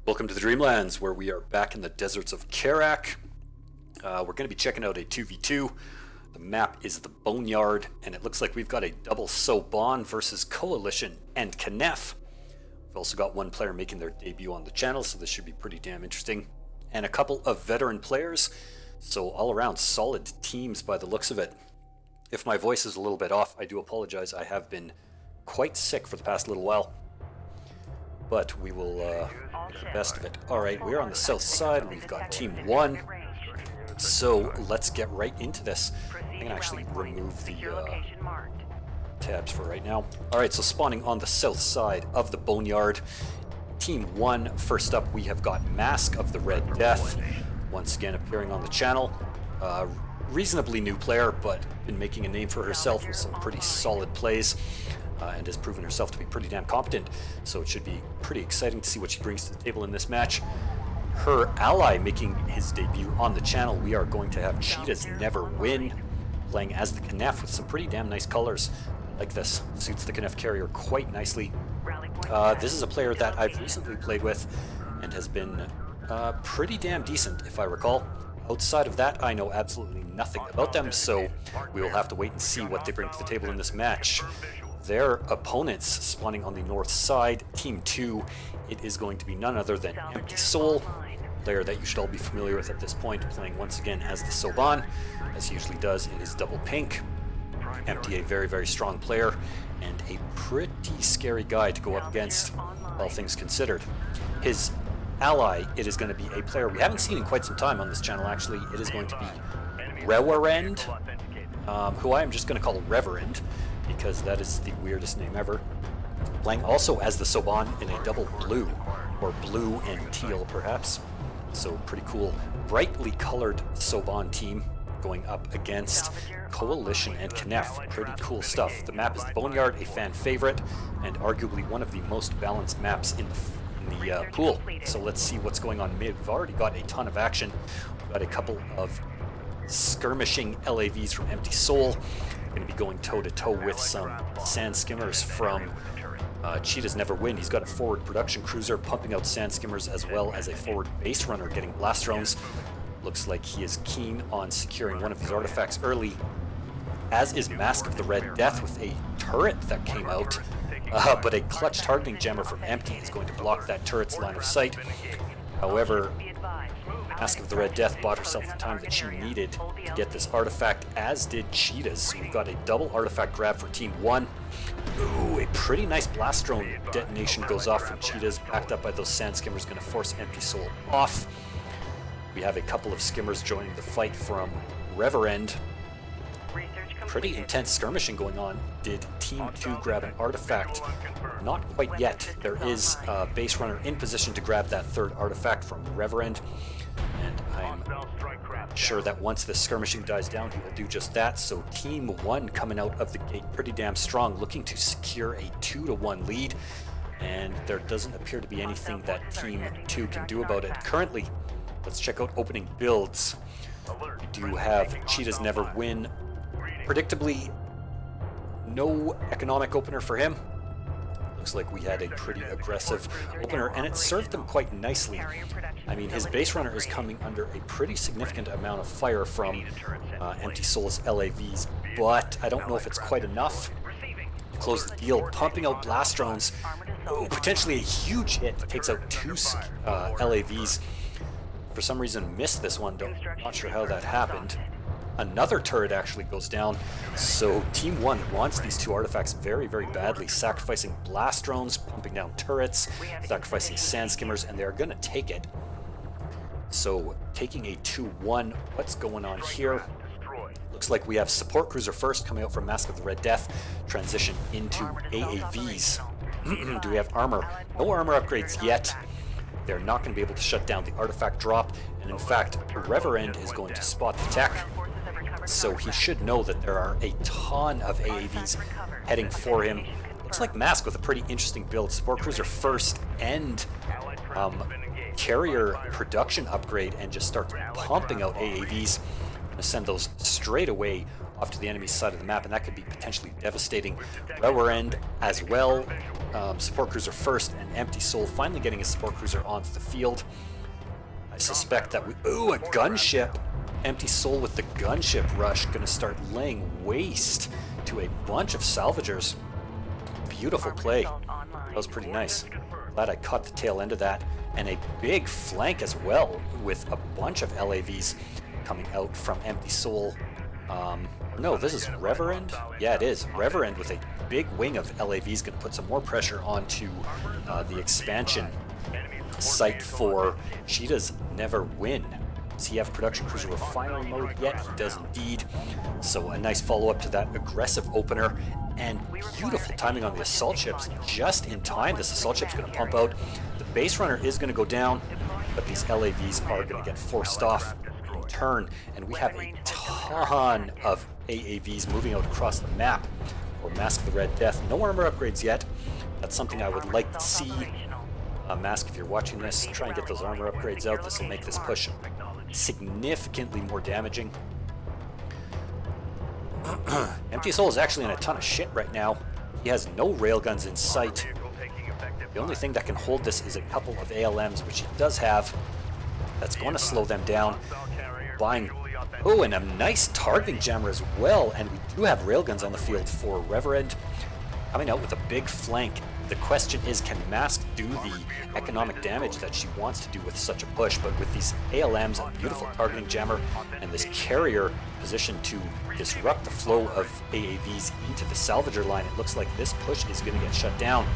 Welcome to the Dreamlands, where we are back in the deserts of Karak. We're going to be checking out a 2v2. The map is the Boneyard, and it looks like we've got a double Soban versus Coalition and Knef. We've also got one player making their debut on the channel, so this should be pretty damn interesting. And a couple of veteran players, so all around solid teams by the looks of it. If my voice is a little bit off, I do apologize. I have been quite sick for the past little while. But we will make the best of it. Alright, we're on the south side. We've got Team 1. So let's get right into this. I can actually remove the tabs for right now. Alright, so spawning on the south side of the Boneyard. Team 1, first up we have got Mask of the Red Death. Once again appearing on the channel. Reasonably new player, but been making a name for herself with some pretty solid plays. And has proven herself to be pretty damn competent, so it should be pretty exciting to see what she brings to the table in this match. Her ally making his debut on the channel, we are going to have Cheetah's Never Win, playing as the Knef with some pretty damn nice colors. I like this, suits the Knef carrier quite nicely. This is a player that I've recently played with and has been pretty damn decent, if I recall. Outside of that, I know absolutely nothing about them, so we will have to wait and see what they bring to the table in this match. Their opponents spawning on the north side, Team 2, it is going to be none other than Empty Soul, player that you should all be familiar with at this point, playing once again as the Soban, as he usually does in his double pink. Empty, a very, very strong player, and a pretty scary guy to go up against, all things considered. His ally, it is going to be a player we haven't seen in quite some time on this channel, actually. It is going to be Reverend, who I am just going to call Reverend, because that is the weirdest name ever. Playing also as the Soban in a double blue, or blue and teal perhaps. So pretty cool, brightly colored Soban team going up against Coalition and Knef. Pretty cool stuff. The map is the Boneyard, a fan favorite, and arguably one of the most balanced maps in the pool. So let's see what's going on mid. We've already got a ton of action. We've got a couple of skirmishing LAVs from Empty Soul. Going to be going toe-to-toe with some sand skimmers from Cheetah's Never Win. He's got a forward production cruiser pumping out sand skimmers, as well as a forward base runner getting blast drones. Looks like he is keen on securing one of these artifacts early, as is Mask of the Red Death with a turret that came out, but a clutch targeting jammer from Empty is going to block that turret's line of sight. However, Mask of the Red Death bought herself the time that she needed to get this artifact, as did Cheetah's. So we've got a double artifact grab for Team 1. Ooh, a pretty nice blast drone detonation goes off from Cheetah's, backed up by those sand skimmers, going to force Empty Soul off. We have a couple of skimmers joining the fight from Reverend. Pretty intense skirmishing going on. Did Team 2 grab an artifact? Not quite yet. There is a base runner in position to grab that third artifact from Reverend. And I'm sure that once the skirmishing dies down, he will do just that. So Team 1 coming out of the gate pretty damn strong, looking to secure a 2-1 lead. And there doesn't appear to be anything that Team 2 can do about it currently. Let's check out opening builds. We do have Cheetah's Never Win. Predictably, no economic opener for him. Looks like we had a pretty aggressive opener, and it served them quite nicely. I mean, his base runner is coming under a pretty significant amount of fire from Empty Soul's LAVs, but I don't know if it's quite enough to close the deal. Pumping out blast drones, potentially a huge hit, takes out two LAVs. For some reason missed this one, not sure how that happened. Another turret actually goes down, so Team 1 wants these two artifacts very, very badly, sacrificing blast drones, pumping down turrets, sacrificing sand skimmers, and they're going to take it. So taking a 2-1, what's going on here? Looks like we have support cruiser first coming out from Mask of the Red Death, transition into AAVs. Do we have armor? No armor upgrades yet. They're not going to be able to shut down the artifact drop, and in fact, Reverend is going to spot the tech. So he should know that there are a ton of AAVs heading for him. Looks like Mask with a pretty interesting build. Support Cruiser first and carrier production upgrade, and just starts pumping out AAVs. Going to send those straight away off to the enemy's side of the map, and that could be potentially devastating. Reverend as well support cruiser first, and Empty Soul finally getting his support cruiser onto the field. I suspect that ooh, a gunship! Empty Soul with the gunship rush gonna start laying waste to a bunch of salvagers. Beautiful play. That was pretty nice. Glad I caught the tail end of that. And a big flank as well, with a bunch of LAVs coming out from Empty Soul. No, this is Reverend? Yeah, it is. Reverend with a big wing of LAVs going to put some more pressure onto the expansion site for Cheetah's Never Win. Does he have production cruiser refinery mode yet? He does indeed. So a nice follow-up to that aggressive opener, and beautiful timing on the assault ships. Just in time, this assault ship's going to pump out. The base runner is going to go down, but these LAVs are going to get forced off in turn, and we have a ton of AAVs moving out across the map for Mask of the Red Death. No armor upgrades yet. That's something I would like to see. Mask, if you're watching this, try and get those armor upgrades out. This will make this push significantly more damaging. Empty Soul is actually in a ton of shit right now. He has no railguns in sight. The only thing that can hold this is a couple of ALMs, which he does have. That's going to slow them down. Buying... Oh, and a nice targeting jammer as well. And we do have railguns on the field for Reverend. Coming out with a big flank. The question is, can Mask do the economic damage that she wants to do with such a push? But with these ALMs and beautiful targeting jammer and this carrier positioned to disrupt the flow of AAVs into the salvager line, it looks like this push is going to get shut down.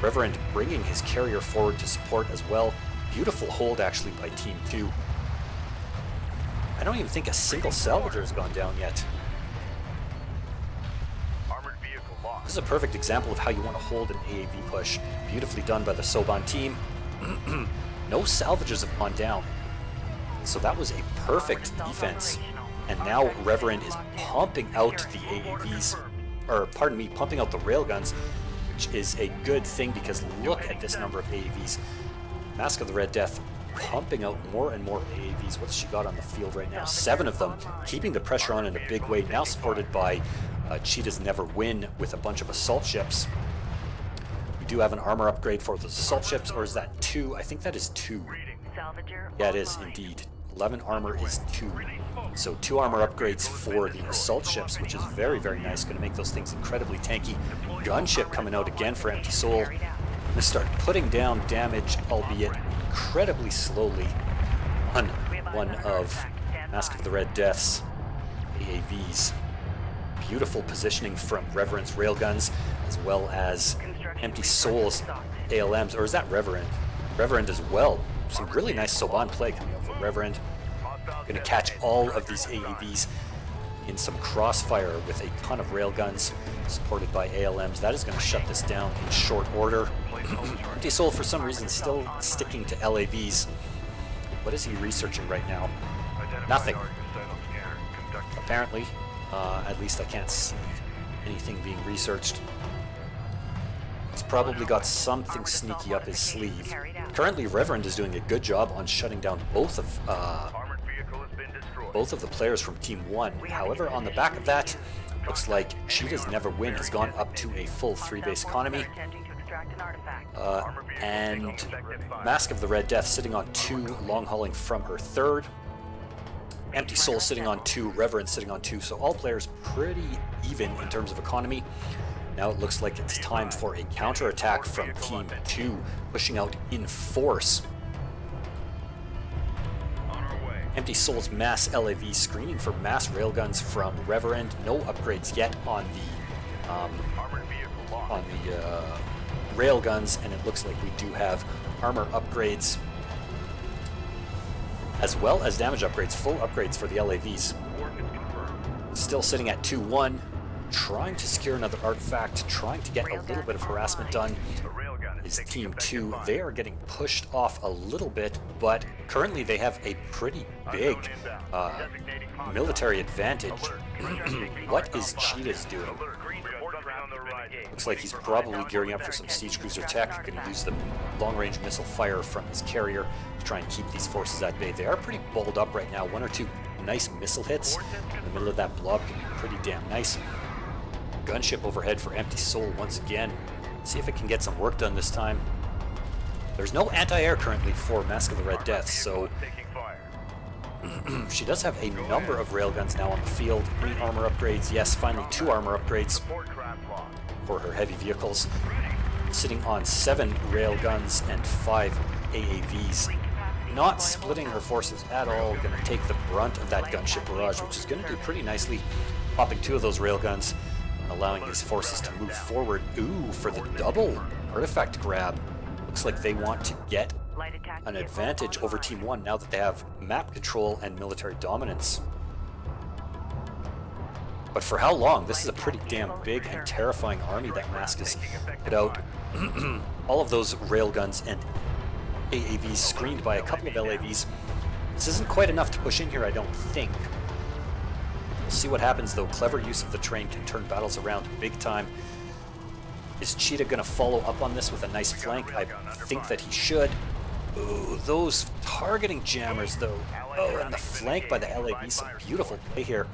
Reverend bringing his carrier forward to support as well. Beautiful hold actually by Team 2. I don't even think a single salvager has gone down yet. This is a perfect example of how you want to hold an AAV push. Beautifully done by the Soban team. No salvagers have gone down. So that was a perfect defense. And now Reverend is pumping out the AAVs, or pardon me, pumping out the railguns, which is a good thing because look at this number of AAVs. Mask of the Red Death pumping out more and more AAVs. What's she got on the field right now? 7 of them, keeping the pressure on in a big way, now supported by Cheetah's Never Win with a bunch of assault ships. We do have an armor upgrade for those assault ships, or is that 2? I think that is 2. Yeah, it is indeed. 11 armor is 2. So 2 armor upgrades for the assault ships, which is very, very nice. Going to make those things incredibly tanky. Gunship coming out again for Empty Soul. Going to start putting down damage, albeit incredibly slowly, on one of Mask of the Red Death's AAVs. Beautiful positioning from Reverend's railguns, as well as Empty Soul's ALMs, or is that Reverend? Reverend as well. Some really nice Soban play coming out from Reverend. Going to catch all of these AEVs in some crossfire with a ton of railguns supported by ALMs. That is going to shut this down in short order. Empty Soul, for some reason, still sticking to LAVs. What is he researching right now? Nothing. Apparently. At least I can't see anything being researched. He's probably got something sneaky up his sleeve. Currently, Reverend is doing a good job on shutting down both of the players from Team 1. However, on the back of that, looks like Cheetah's Never Win has gone up to a full 3-base economy. And Mask of the Red Death sitting on 2, long-hauling from her 3rd. Empty Soul sitting on 2, Reverend sitting on 2, so all players pretty even in terms of economy. Now it looks like it's time for a counterattack from Team 2, pushing out in force. Empty Soul's mass LAV screening for mass railguns from Reverend. No upgrades yet on the railguns, and it looks like we do have armor upgrades as well as damage upgrades, full upgrades for the LAVs. Still sitting at 2-1, trying to secure another artifact, trying to get a little bit of harassment done. Is Team 2. They are getting pushed off a little bit, but currently they have a pretty big military advantage. What is Cheetah's doing? Looks like he's probably gearing up for some siege cruiser tech. Going to use the long-range missile fire from his carrier to try and keep these forces at bay. They are pretty balled up right now. 1 or 2 nice missile hits in the middle of that blob can be pretty damn nice. gunship overhead for Empty Soul once again. See if it can get some work done this time. There's no anti-air currently for Mask of the Red Death, so she does have a number of railguns now on the field. 8 armor upgrades, yes, finally 2 armor upgrades for her heavy vehicles. Sitting on 7 railguns and 5 AAVs. Not splitting her forces at all, going to take the brunt of that gunship barrage, which is going to do pretty nicely, popping 2 of those railguns, allowing these forces to move forward. Ooh, for the double artifact grab. Looks like they want to get an advantage over Team 1 now that they have map control and military dominance. But for how long? This is a pretty damn big and terrifying army that Mask has put out. All of those railguns and AAVs screened by a couple of LAVs. This isn't quite enough to push in here, I don't think. We'll see what happens though. Clever use of the train can turn battles around big time. Is Cheetah going to follow up on this with a nice flank? I think that he should. Ooh, those targeting jammers though. Oh, and the flank by the LAV, some beautiful play here.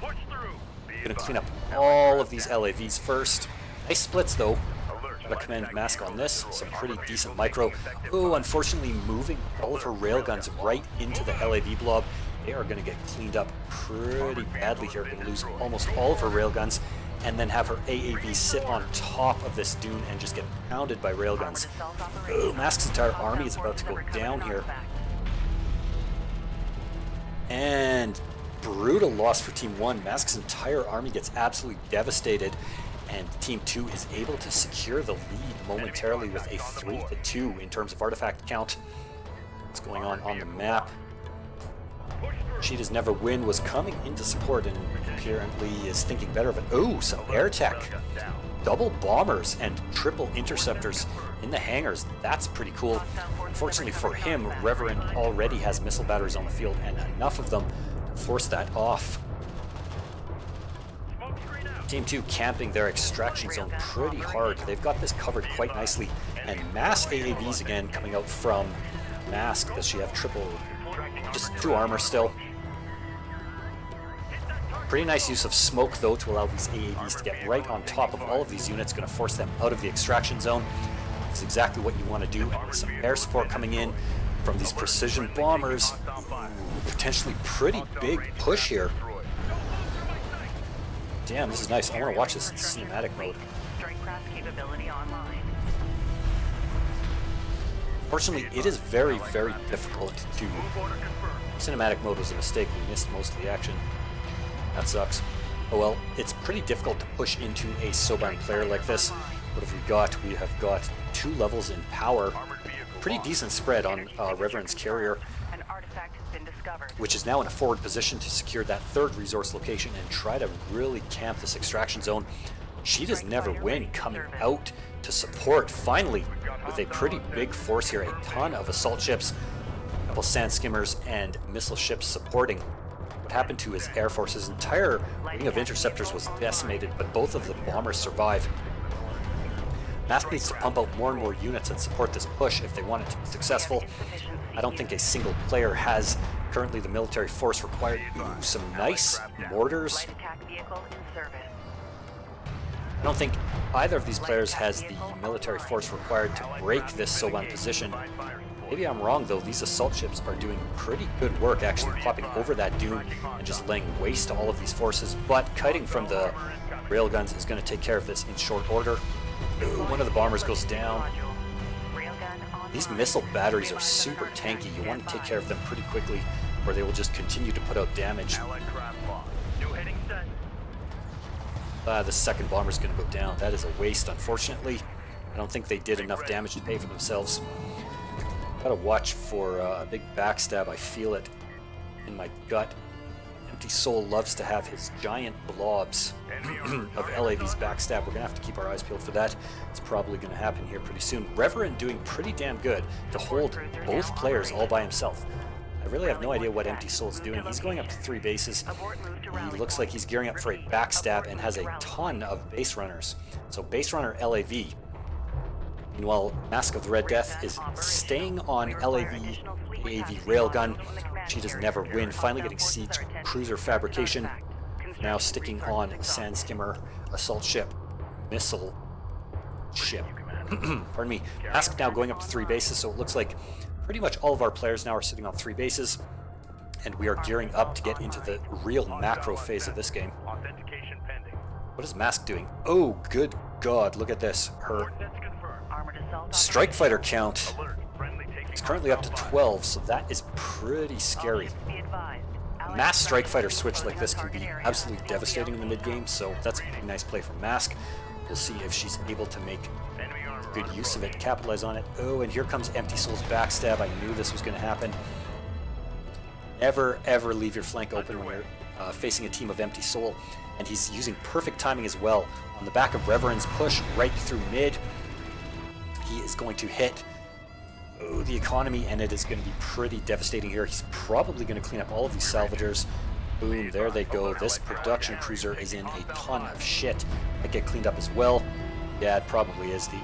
Gonna clean up all of these LAVs first. Nice splits though. Gotta commend Mask on this. Some pretty decent micro. Ooh, unfortunately moving all of her railguns right into the LAV blob. They are gonna get cleaned up pretty badly here. Gonna lose almost all of her railguns and then have her AAV sit on top of this dune and just get pounded by railguns. Ooh, Mask's entire army is about to go down here. And brutal loss for Team 1. Mask's entire army gets absolutely devastated, and Team 2 is able to secure the lead momentarily with a 3-2 in terms of artifact count. What's going on the map? Cheetah's Never Win was coming into support and apparently is thinking better of it. Oh, some air tech. Double bombers and triple interceptors in the hangars. That's pretty cool. Unfortunately for him, Reverend already has missile batteries on the field and enough of them to force that off. Team 2 camping their extraction zone pretty hard. They've got this covered quite nicely. And mass AAVs again coming out from Mask. Does she have triple? Just 2 armor still. Pretty nice use of smoke though to allow these AAVs to get right on top of all of these units. Going to force them out of the extraction zone. It's exactly what you want to do. And with some air support coming in from these precision bombers. Potentially pretty big push here. Damn, this is nice. I want to watch this in cinematic mode. Fortunately, it is very, very difficult to... Cinematic mode was a mistake. We missed most of the action. That sucks. Oh well, it's pretty difficult to push into a Soban player like this. What have we got? We have got 2 levels in power. Pretty decent spread on Reverend's carrier, which is now in a forward position to secure that 3rd resource location and try to really camp this extraction zone. Cheetah's Never Win coming out to support, finally, with a pretty big force here. A ton of assault ships, a couple sand skimmers, and missile ships supporting. What happened to his air force? His entire wing of interceptors was decimated, but both of the bombers survive. Mask needs to pump out more and more units and support this push if they want it to be successful. I don't think a single player has currently the military force required. Ooh, some nice mortars. I don't think either of these players has the military force required to break this Soban position. Maybe I'm wrong though, these assault ships are doing pretty good work actually popping over that dune and just laying waste to all of these forces, but kiting from the railguns is going to take care of this in short order. Ooh, one of the bombers goes down. These missile batteries are super tanky. You want to take care of them pretty quickly or they will just continue to put out damage. The second bomber is going to go down. That is a waste, unfortunately. I don't think they did enough damage to pay for themselves. Gotta watch for a big backstab. I feel it in my gut. Empty Soul loves to have his giant blobs of LAV's backstab. We're gonna have to keep our eyes peeled for that. It's probably gonna happen here pretty soon. Reverend doing pretty damn good to hold both players all by himself. I really have no idea what Empty Soul's doing. He's going up to 3 bases. He looks like he's gearing up for a backstab and has a ton of base runners. So base runner LAV. Meanwhile, Mask of the Red Death is staying on LAV, AAV railgun. She does Never Win, finally getting siege cruiser fabrication. now sticking on Sand Skimmer, Assault Ship, Missile Ship. Pardon me. Mask now going up to 3 bases, so it looks like pretty much all of our players now are sitting on 3 bases, and we are gearing up to get into the real macro phase of this game. What is Mask doing? Oh, good God, look at this. Her strike fighter count is currently up to 12, so that is pretty scary. A mass strike fighter switch like this can be absolutely devastating in the mid-game, so that's a pretty nice play from Mask. We'll see if she's able to make good use of it, capitalize on it. Oh, and here comes Empty Soul's backstab. I knew this was going to happen. Never, ever leave your flank open when you're facing a team of Empty Soul. And he's using perfect timing as well. On the back of Reverend's push right through mid, he is going to hit the economy, and it is going to be pretty devastating here. He's probably going to clean up all of these salvagers. Boom, there they go. This production cruiser is in a ton of shit. Might get cleaned up as well. Yeah, it probably is. The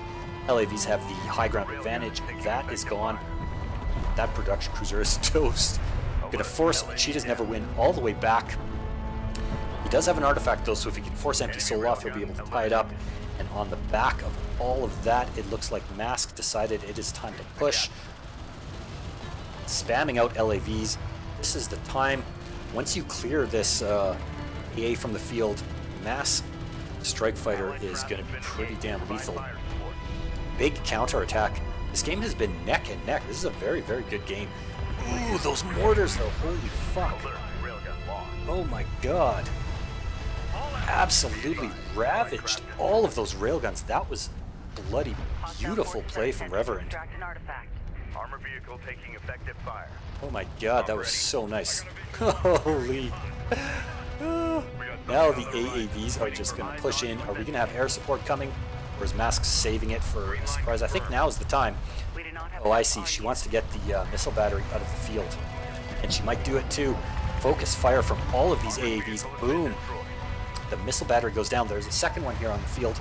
LAVs have the high ground advantage. That is gone. That production cruiser is toast. Going to force Cheetah's Never Win all the way back. He does have an artifact though, so if he can force Empty Soul off, he'll be able to tie it up. And on the back of all of that, it looks like Mask decided it is time to push. Spamming out LAVs. This is the time. Once you clear this AA from the field, Mass Strike Fighter is going to be pretty damn lethal. Big counterattack. This game has been neck and neck. This is a very, very good game. Ooh, those mortars though. Holy fuck. Oh my God. Absolutely ravaged all of those railguns. That was bloody beautiful play from Reverend. Oh my God, that was so nice. Holy. Now the AAVs are just going to push in. Are we going to have air support coming? Or is Mask saving it for a surprise? I think now is the time. Oh, I see. She wants to get the missile battery out of the field. And she might do it too. Focus fire from all of these AAVs. Boom. The missile battery goes down. There's a second one here on the field.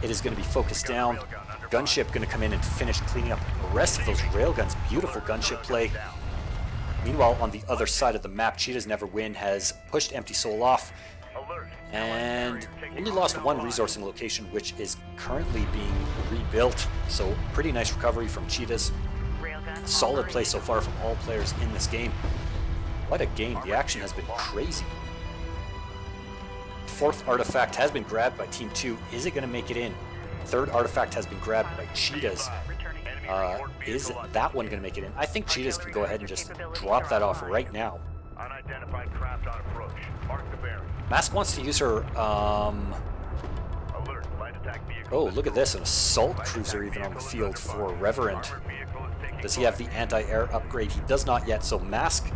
It is going to be focused down. Gunship going to come in and finish cleaning up the rest of those railguns. Beautiful gunship play. Meanwhile, on the other side of the map, Cheetah's Never Win has pushed Empty Soul off and only lost one resourcing location, which is currently being rebuilt. So pretty nice recovery from Cheetah's. Solid play so far from all players in this game. What a game. The action has been crazy. Fourth artifact has been grabbed by Team 2. Is it going to make it in? Third artifact has been grabbed by Cheetahs. Is that one going to make it in? I think Cheetahs can go ahead and just drop that off right now. Mask wants to use her, oh, look at this, an assault cruiser even on the field for Reverend. Does he have the anti-air upgrade? He does not yet, so Mask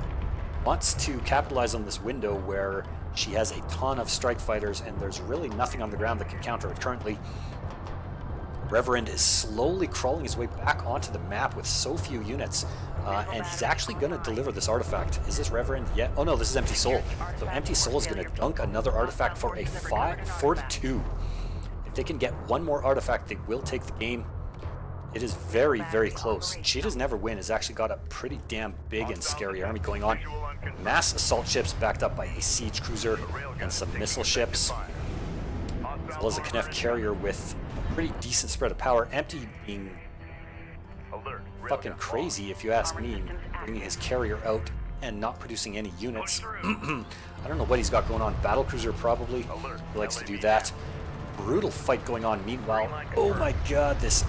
wants to capitalize on this window where she has a ton of strike fighters and there's really nothing on the ground that can counter it currently. Reverend is slowly crawling his way back onto the map with so few units, and he's actually going to deliver this artifact. Is this Reverend yet? Oh no, this is Empty Soul. So Empty Soul is going to dunk another artifact for a 4-2. If they can get one more artifact, they will take the game. It is very, very close. Cheetah's Never Win has actually got a pretty damn big and scary army going on. Mass assault ships backed up by a siege cruiser and some missile ships, as well as a Knef carrier with a pretty decent spread of power. Empty being fucking crazy, if you ask me, bringing his carrier out and not producing any units. I don't know what he's got going on. Battlecruiser probably. He likes to do that. Brutal fight going on. Meanwhile, oh my God, this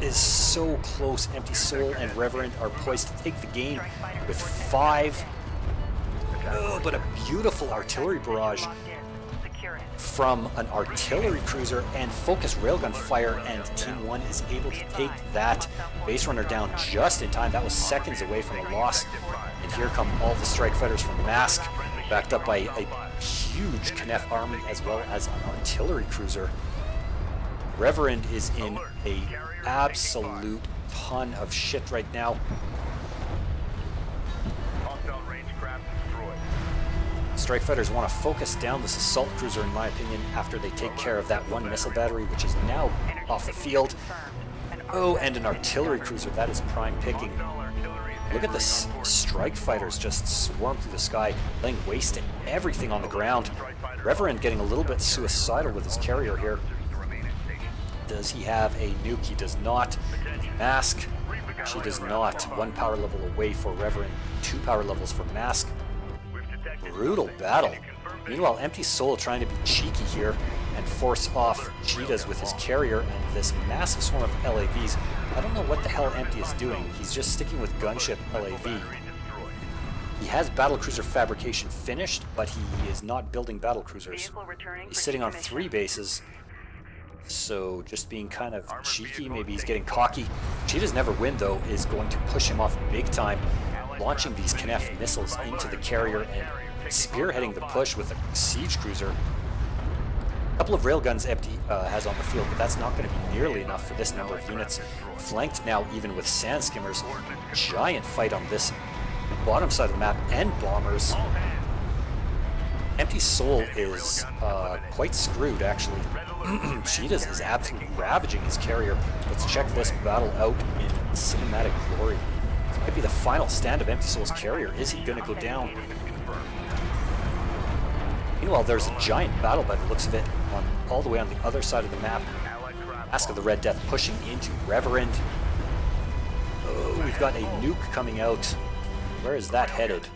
is so close. Empty Soul and Reverend are poised to take the game with 5. Oh, but a beautiful artillery barrage from an artillery cruiser and focused railgun fire, and Team 1 is able to take that base runner down just in time. That was seconds away from a loss. And here come all the strike fighters from Mask, backed up by a huge Knef army as well as an artillery cruiser. Reverend is in a absolute ton of shit right now. Strike fighters want to focus down this assault cruiser, in my opinion, after they take care of that one missile battery, which is now off the field. Oh, and an artillery cruiser. That is prime picking. Look at this. Strike fighters just swarm through the sky, laying waste to everything on the ground. Reverend getting a little bit suicidal with his carrier here. Does he have a nuke? He does not. Mask. She does not. 1 power level away for Reverend. 2 power levels for Mask. Brutal battle. Meanwhile, Empty Soul trying to be cheeky here and force off Cheetahs with his carrier and this massive swarm of LAVs. I don't know what the hell Empty is doing. He's just sticking with gunship LAV. He has battlecruiser fabrication finished, but he is not building battlecruisers. He's sitting on 3 bases, so just being kind of cheeky. Maybe he's getting cocky. Cheetahs Never Win, though, is going to push him off big time, launching these Knef missiles into the carrier and spearheading the push with a siege cruiser. A couple of railguns Empty has on the field, but that's not going to be nearly enough for this number of units. Flanked now even with sand skimmers. Giant fight on this bottom side of the map and bombers. Empty Soul is quite screwed, actually. Cheetahs is absolutely ravaging his carrier. Let's check this battle out in cinematic glory. This might be the final stand of Empty Soul's carrier. Is he going to go down? Meanwhile, there's a giant battle by the looks of it all the way on the other side of the map. Mask of the Red Death pushing into Reverend. Oh, we've got a nuke coming out. Where is that headed?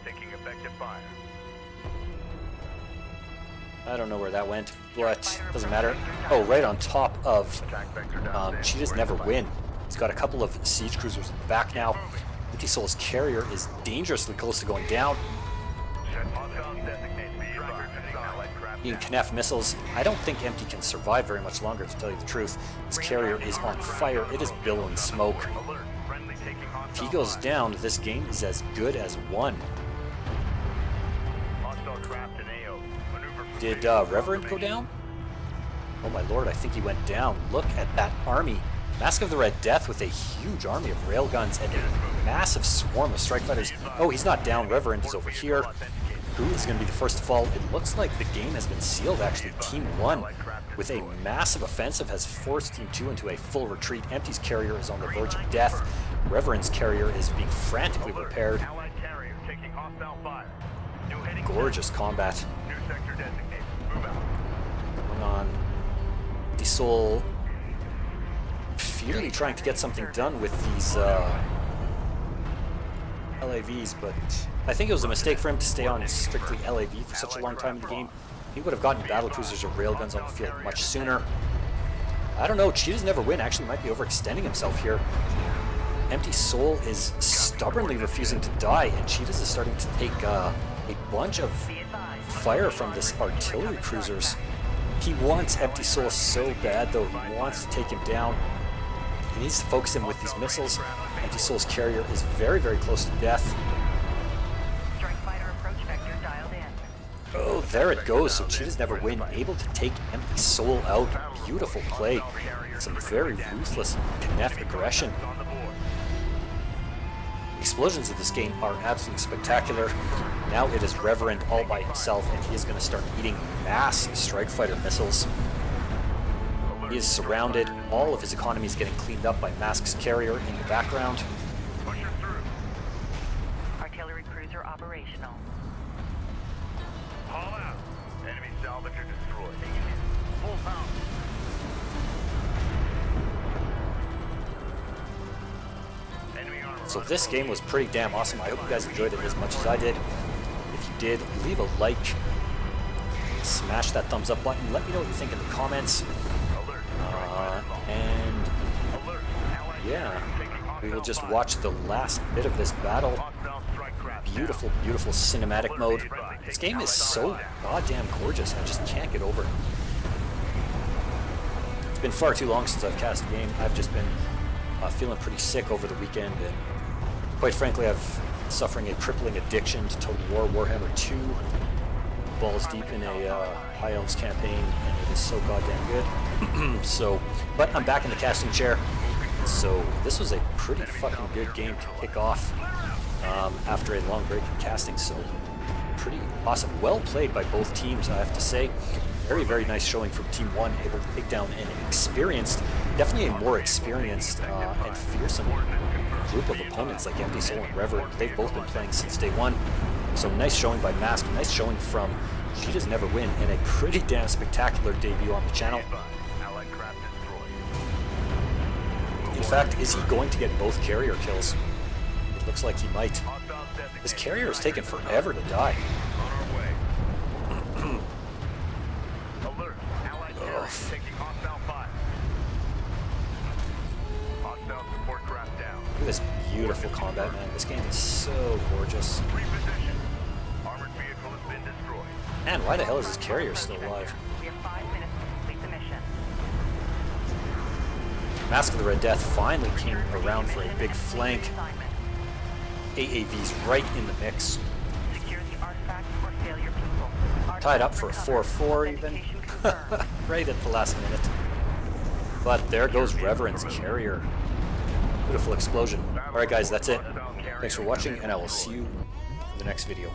I don't know where that went, but doesn't matter. Oh, right on top of Cheetahs Never Win. He's got a couple of siege cruisers in the back now. Empty Soul's carrier is dangerously close to going down. Being Knef missiles, I don't think Empty can survive very much longer, to tell you the truth. His carrier is on fire. It is billowing smoke. If he goes down, this game is as good as won. Did Reverend go down? Oh my lord, I think he went down. Look at that army. Mask of the Red Death with a huge army of railguns and a massive swarm of strike fighters. Oh, he's not down. Reverend is over here. Who is going to be the first to fall? It looks like the game has been sealed, actually. Team 1, with a massive offensive, has forced Team 2 into a full retreat. Empty's carrier is on the verge of death. Reverend's carrier is being frantically repaired. Gorgeous combat going on. Empty Soul futilely trying to get something done with these LAVs, but I think it was a mistake for him to stay on strictly LAV for such a long time in the game. He would have gotten battlecruisers or railguns on the field much sooner. I don't know, Cheetahs Never Win actually might be overextending himself here. Empty Soul is stubbornly refusing to die, and Cheetahs is starting to take a bunch of fire from this artillery cruisers. He wants Empty Soul so bad, though. He wants to take him down. He needs to focus him with these missiles. Empty Soul's carrier is very, very close to death. Oh, there it goes. So Cheetahs Never Win, able to take Empty Soul out. Beautiful play. Some very ruthless Knef aggression. Explosions of this game are absolutely spectacular. Now it is Reverend all by himself, and he is going to start eating mass strike fighter missiles. He is surrounded. All of his economy is getting cleaned up by Mask's carrier in the background. Artillery cruiser operational. Haul out. Enemy salvage or destroy. Full pound. So this game was pretty damn awesome. I hope you guys enjoyed it as much as I did. If you did, leave a like. Smash that thumbs up button. Let me know what you think in the comments. And yeah, we will just watch the last bit of this battle. Beautiful, beautiful cinematic mode. This game is so goddamn gorgeous. I just can't get over it. It's been far too long since I've cast a game. I've just been feeling pretty sick over the weekend, and quite frankly, I've been suffering a crippling addiction to Total War Warhammer 2. Balls deep in a High Elves campaign, and it is so goddamn good. But I'm back in the casting chair, so this was a pretty fucking good game to kick off after a long break in casting, so pretty awesome. Well played by both teams, I have to say. Very, very nice showing from Team 1, able to take down an experienced, definitely a more experienced and fearsome group of opponents like Empty Soul and Rever. They've both been playing since day one. So nice showing by Mask, nice showing from She Does Never Win, and a pretty damn spectacular debut on the channel. Allied craft destroyed. In fact, is he going to get both carrier kills? It looks like he might. Hostiles designated. This carrier has taken forever to die. On our way. Alert. Allied carrier taking hostile fire. Hostile support craft down. Look at this beautiful combat, man. This game is so gorgeous. Reposition. Armored vehicle has been destroyed. Man, why the hell is this carrier still alive? We have 5 minutes to complete the mission. Mask of the Red Death finally came around for a big flank. Assignment. AAV's right in the mix. Secure the artifact or failure people. Tied up for a Artifact 4-4 even. authentication confirmed. Right at the last minute. But there goes Reverend's carrier. Beautiful explosion. Alright guys, that's it. Thanks for watching, and I will see you in the next video.